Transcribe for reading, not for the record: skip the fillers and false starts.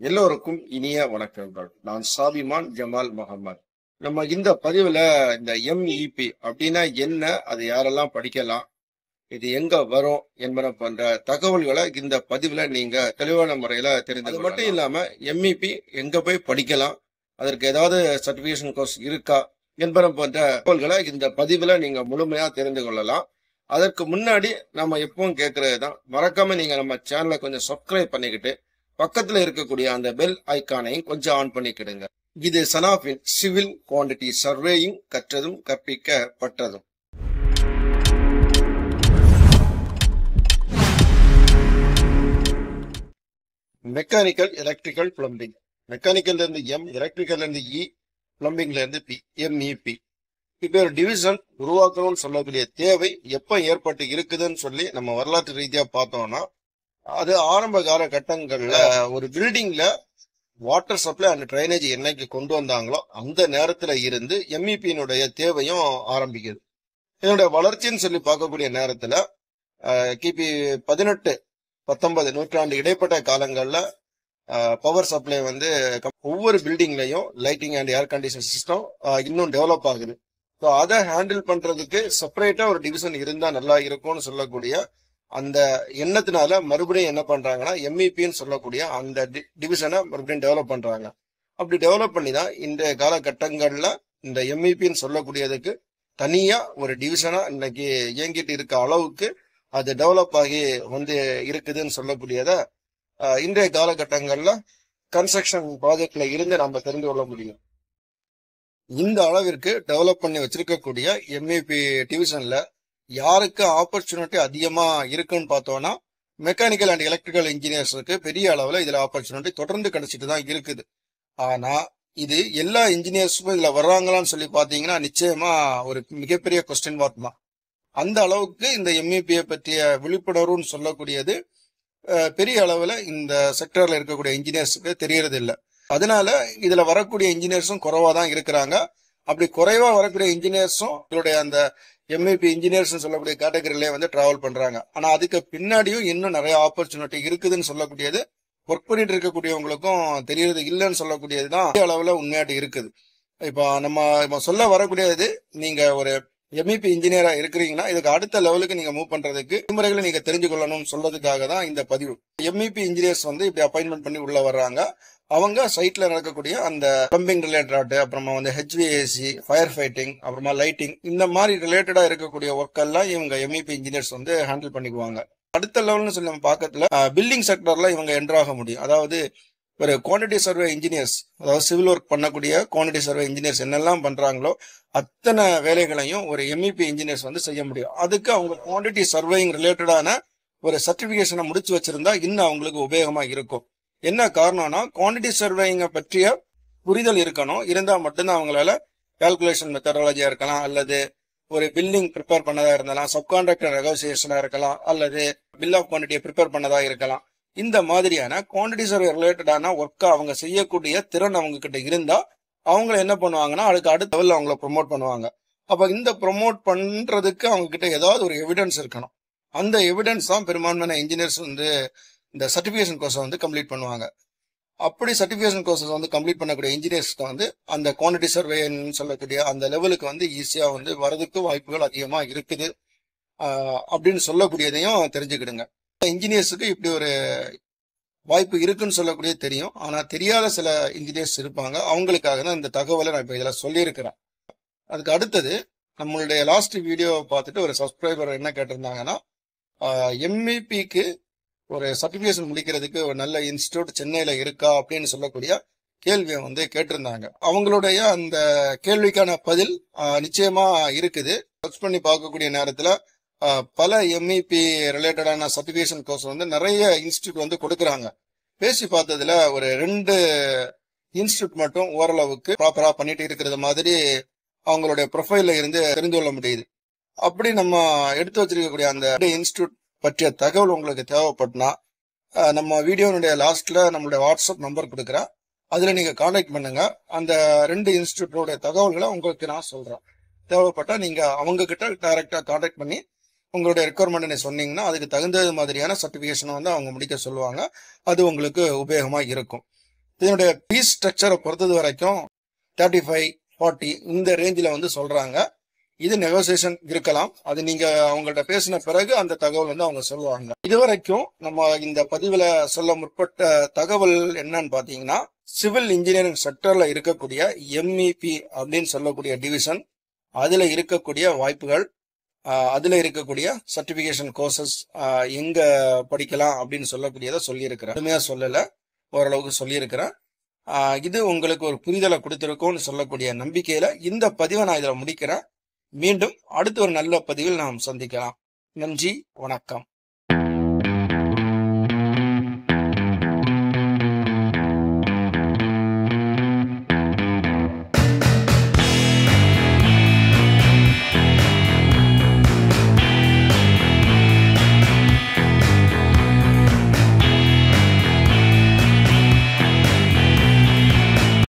எல்லோருக்கும் இனிய வணக்கங்கள். நான் சாபிமான் ஜமால் முகமது. நம்ம இந்த பதிவுல இந்த MEP அப்படின்னா என்ன, அது யாரெல்லாம் படிக்கலாம், இது எங்க வரும் என்பன போன்ற தகவல்களை இந்த பதிவுல நீங்க தெளிவான முறையில தெரிந்து கொள்ளலாம். மட்டும் இல்லாம MEP எங்க போய் படிக்கலாம், அதற்கு ஏதாவது சர்டிபிகேஷன் கோர்ஸ் இருக்கா என்பன போன்ற தகவல்களை இந்த பதிவுல நீங்க முழுமையா தெரிந்து கொள்ளலாம். அதற்கு முன்னாடி நம்ம எப்பவும் கேட்கறதுதான், மறக்காம நீங்க நம்ம சேனலை கொஞ்சம் சப்ஸ்கிரைப் பண்ணிக்கிட்டு பக்கத்துல இருக்கக்கூடிய அந்த பெல் ஐக்கானையும் கொஞ்சம் ஆன் பண்ணிக்கிடுங்க. இது சனாஃபின் சிவில் குவான்டிட்டி சர்வேயிங், கற்றதும் கற்பிக்கப்பட்டதும். Mechanical, electrical, plumbing. மெக்கானிக்கல்ல இருந்து M, எலக்ட்ரிக்கல்ல இருந்து E, பிளம்பிங்ல இருந்து P, MEP. இப்ப ஒரு டிவிஷன் உருவாக்கணும்னு சொல்லக்கூடிய தேவை எப்ப ஏற்பட்டு இருக்குதுன்னு சொல்லி நம்ம வரலாற்று ரீதியா பார்த்தோம்னா, அது ஆரம்ப காலகட்டங்கள்ல ஒரு பில்டிங்ல வாட்டர் சப்ளை அண்ட் ட்ரைனேஜ் என்னைக்கு கொண்டு வந்தாங்களோ அந்த நேரத்துல இருந்து MEP-னுடைய தேவையும் ஆரம்பிக்குது. இதனுடைய வளர்ச்சின்னு சொல்லி பார்க்கக்கூடிய நேரத்துல கிபி 18-19 நூற்றாண்டு இடைப்பட்ட காலங்கள்ல பவர் சப்ளை ஒவ்வொரு பில்டிங்லயும் lighting and air condition system இன்னும் டெவலப் ஆகுது. ஸோ அதை ஹேண்டில் பண்றதுக்கு செப்பரேட்டா ஒரு டிவிஷன் இருந்தா நல்லா இருக்கும்னு சொல்லக்கூடிய அந்த எண்ணத்தினால மறுபடியும் என்ன பண்றாங்கன்னா MEP-ன்னு சொல்லக்கூடிய அந்த டிவிஷனை மறுபடியும் டெவலப் பண்றாங்க. அப்படி டெவலப் பண்ணி தான் இன்றைய காலகட்டங்கள்ல இந்த MEP-ன்னு சொல்லக்கூடியதுக்கு தனியா ஒரு டிவிஷனா இன்னைக்கு இயங்கிட்டு இருக்க அளவுக்கு அது டெவலப் ஆகி இருக்குதுன்னு சொல்லக்கூடியத இன்றைய காலகட்டங்கள்ல கன்ஸ்ட்ரக்ஷன் ப்ராஜெக்ட்ல இருந்து நம்ம தெரிந்து கொள்ள முடியும். இந்த அளவிற்கு டெவலப் பண்ணி வச்சிருக்கக்கூடிய MEP டிவிஷன்ல யாருக்கு ஆப்பர்ச்சுனிட்டி அதிகமா இருக்குன்னு பார்த்தோம்னா, மெக்கானிக்கல் அண்ட் எலக்ட்ரிக்கல் இன்ஜினியர்ஸுக்கு பெரிய அளவுல இதுல ஆப்பர்ச்சுனிட்டி தொடர்ந்து கிடைச்சிட்டு தான் இருக்குது. ஆனா இது எல்லா இன்ஜினியர்ஸும் இதுல வர்றாங்களான்னு சொல்லி பாத்தீங்கன்னா நிச்சயமா ஒரு மிகப்பெரிய கொஸ்டின் மார்க் தான். அந்த அளவுக்கு இந்த MEP பற்றிய விழிப்புணர்வுன்னு சொல்லக்கூடியது பெரிய அளவுல இந்த செக்டர்ல இருக்கக்கூடிய இன்ஜினியர்ஸுக்கு தெரியறது இல்லை. அதனால இதுல வரக்கூடிய இன்ஜினியர்ஸும் குறைவா தான் இருக்கிறாங்க. அப்படி குறைவா வரக்கூடிய இன்ஜினியர்ஸும் இதோடைய அந்த MEP இன்ஜினியர்ஸ் சொல்லக்கூடிய கேட்டகரியிலே டிராவல் பண்றாங்க. ஆனா அதுக்கு பின்னாடியும் இன்னும் நிறைய ஆப்பர்ச்சுனிட்டி இருக்குதுன்னு சொல்லக்கூடியது ஒர்க் பண்ணிட்டு இருக்கக்கூடியவங்களுக்கும் தெரியறது இல்லைன்னு சொல்லக்கூடியதுதான் அளவுல உண்மையாட்டு இருக்குது. இப்போ நம்ம சொல்ல வரக்கூடியது, நீங்க ஒரு MEP இன்ஜினியரா இருக்கிறீங்கன்னா இதுக்கு அடுத்த லெவலுக்கு நீங்க மூவ் பண்றதுக்கு விதிமுறைகளை நீங்க தெரிஞ்சு கொள்ளணும்னு சொல்றதுக்காக தான் இந்த பதிவு. MEP இன்ஜினியர்ஸ் இப்படி அப்பாயின்மெண்ட் பண்ணி உள்ள வர்றாங்க. அவங்க சைட்ல நடக்கக்கூடிய அந்த பிளம்பிங் ரிலேட்டட், அப்புறமா HVAC, ஃபயர் ஃபைட்டிங், அப்புறமா லைட்டிங், இந்த மாதிரி ரிலேட்டடா இருக்கக்கூடிய ஒர்க் எல்லாம் இவங்க MEP இன்ஜினியர்ஸ் ஹேண்டில் பண்ணிக்குவாங்க. அடுத்த லெவல்னு சொல்லி நம்ம பார்க்கறதுல பில்டிங் செக்டர்ல இவங்க என்டர் ஆக முடியும். அதாவது ஒரு குவான்டிட்டி சர்வே இன்ஜினியர்ஸ், அதாவது சிவில் ஒர்க் பண்ணக்கூடிய குவான்டிட்டி சர்வே இன்ஜினியர்ஸ் என்னெல்லாம் பண்றாங்களோ அத்தனை வேலைகளையும் ஒரு MEP இன்ஜினியர்ஸ் செய்ய முடியும். அதுக்கு அவங்க குவான்டிட்டி சர்வேயிங் ரிலேட்டடான ஒரு சர்டிபிகேஷனை முடிச்சு வச்சிருந்தா இன்னும் அவங்களுக்கு உபயோகமா இருக்கும். என்ன காரணம்னா, குவான்டிட்டி சர்வேயிங்க பற்றிய புரிதல் இருக்கணும். இருந்தா மட்டும்தான் அவங்களால கால்குலேஷன் மெத்தடாலஜியா இருக்கலாம், அல்லது ஒரு பில்டிங் ப்ரிப்பேர் பண்ணதா இருந்தாலும், சப்கான்ட்ராக்டர் நெகோசியேஷனா இருக்கலாம், அல்லது பில் ஆஃப் குவான்டிட்டியை ப்ரிப்பேர் பண்ணதா இருக்கலாம். இந்த மாதிரியான குவான்டிட்டி சர்வே ரிலேட்டடான ஒர்க்கை அவங்க செய்யக்கூடிய திறன் அவங்க கிட்ட இருந்தா அவங்களை என்ன பண்ணுவாங்கன்னா அதுக்கு அடுத்த லெவலில் அவங்கள ப்ரொமோட் பண்ணுவாங்க. அப்ப இந்த ப்ரொமோட் பண்றதுக்கு அவங்க கிட்ட ஏதாவது ஒரு எவிடன்ஸ் இருக்கணும். அந்த எவிடன்ஸ் தான் பெரும்பான்மையான இன்ஜினியர்ஸ் இந்த சர்டிபிகேஷன் கோர்ஸை கம்ப்ளீட் பண்ணுவாங்க. அப்படி சர்டிபிகேஷன் கோர்சஸ் கம்ப்ளீட் பண்ணக்கூடிய இன்ஜினியர்ஸ்க்கு அந்த குவான்டிட்டி சர்வேன்னு சொல்லக்கூடிய அந்த லெவலுக்கு ஈஸியா வரதுக்கு வாய்ப்புகள் அதிகமா இருக்குது அப்படின்னு சொல்லக்கூடியதையும் தெரிஞ்சுக்கிடுங்க. இன்ஜினியர்ஸுக்கு இப்படி ஒரு வாய்ப்பு இருக்குன்னு சொல்லக்கூடிய தெரியும். ஆனா தெரியாத சில இன்ஜினியர்ஸ் இருப்பாங்க. அவங்களுக்காக தான் இந்த தகவலை நான் இப்ப இதுல சொல்லியிருக்கிறேன். அதுக்கு அடுத்தது, நம்மளுடைய லாஸ்ட் வீடியோவை பார்த்துட்டு ஒரு சப்ஸ்கிரைபர் என்ன கேட்டிருந்தாங்கன்னா, MEP-க்கு ஒரு சர்டிபிகேஷன் முடிக்கிறதுக்கு ஒரு நல்ல இன்ஸ்டிடியூட் சென்னையில இருக்கா அப்படின்னு சொல்லக்கூடிய கேள்வியை கேட்டிருந்தாங்க. அவங்களுடைய அந்த கேள்விக்கான பதில் நிச்சயமா இருக்குது. சர்ச் பண்ணி பார்க்கக்கூடிய நேரத்துல பல MEP ரிலேட்டடான சர்டிபிகேஷன் கோர்ஸ் நிறைய இன்ஸ்டிடியூட் கொடுக்குறாங்க. பேசி பார்த்ததுல ஒரு 2 இன்ஸ்டிடியூட் மட்டும் ஓரளவுக்கு ப்ராப்பரா பண்ணிட்டு இருக்கிறது மாதிரி அவங்களுடைய ப்ரொஃபைல்ல இருந்து தெரிந்து கொள்ள முடியுது. அப்படி நம்ம எடுத்து வச்சிருக்கக்கூடிய அந்த இன்ஸ்டிடியூட் பற்றிய தகவல் உங்களுக்கு தேவைப்பட்டுனா நம்ம வீடியோனுடைய லாஸ்ட்ல நம்மளுடைய வாட்ஸ்அப் நம்பர் கொடுக்குறேன். அதுல நீங்க கான்டாக்ட் பண்ணுங்க. அந்த 2 இன்ஸ்டிடியூட்டோட தகவல்களை உங்களுக்கு நான் சொல்றேன். தேவைப்பட்டா நீங்க அவங்க கிட்ட டைரக்டா கான்டாக்ட் பண்ணி உங்களுடைய ரெக்குவயர்மெண்ட் சொன்னீங்கன்னா அதுக்கு தகுந்த மாதிரியான சர்டிபிகேஷனை அவங்க முடிக்க சொல்லுவாங்க. அது உங்களுக்கு உபயோகமா இருக்கும். இதனுடைய ஃபீஸ் ஸ்ட்ரக்சரை பொறுத்தது வரைக்கும் 35, 40 இந்த ரேஞ்சில் வந்து சொல்றாங்க. இது நெகோசியேஷன் இருக்கலாம். அது நீங்க அவங்கள்ட்ட பேசின பிறகு அந்த தகவல் வந்து அவங்க சொல்லுவாங்க. இதுவரைக்கும் நம்ம இந்த பதிவுல சொல்ல முற்பட்ட தகவல் என்னன்னு பாத்தீங்கன்னா, சிவில் இன்ஜினியரிங் செக்டர்ல இருக்கக்கூடிய MEP அப்படின்னு சொல்லக்கூடிய டிவிஷன், அதுல இருக்கக்கூடிய வாய்ப்புகள், அதுல இருக்கக்கூடிய சர்டிபிகேஷன் கோர்சஸ் எங்க படிக்கலாம் அப்படின்னு சொல்லக்கூடியதை சொல்லியிருக்கிறேன். எதுவுமே சொல்லல, ஓரளவுக்கு சொல்லியிருக்கிறேன். இது உங்களுக்கு ஒரு புரிதலை கொடுத்திருக்கும்னு சொல்லக்கூடிய நம்பிக்கையில இந்த பதிவை நான் இதுல முடிக்கிறேன். மீண்டும் அடுத்த ஒரு நல்ல பதிவில் நாம் சந்திக்கலாம். நன்றி, வணக்கம்.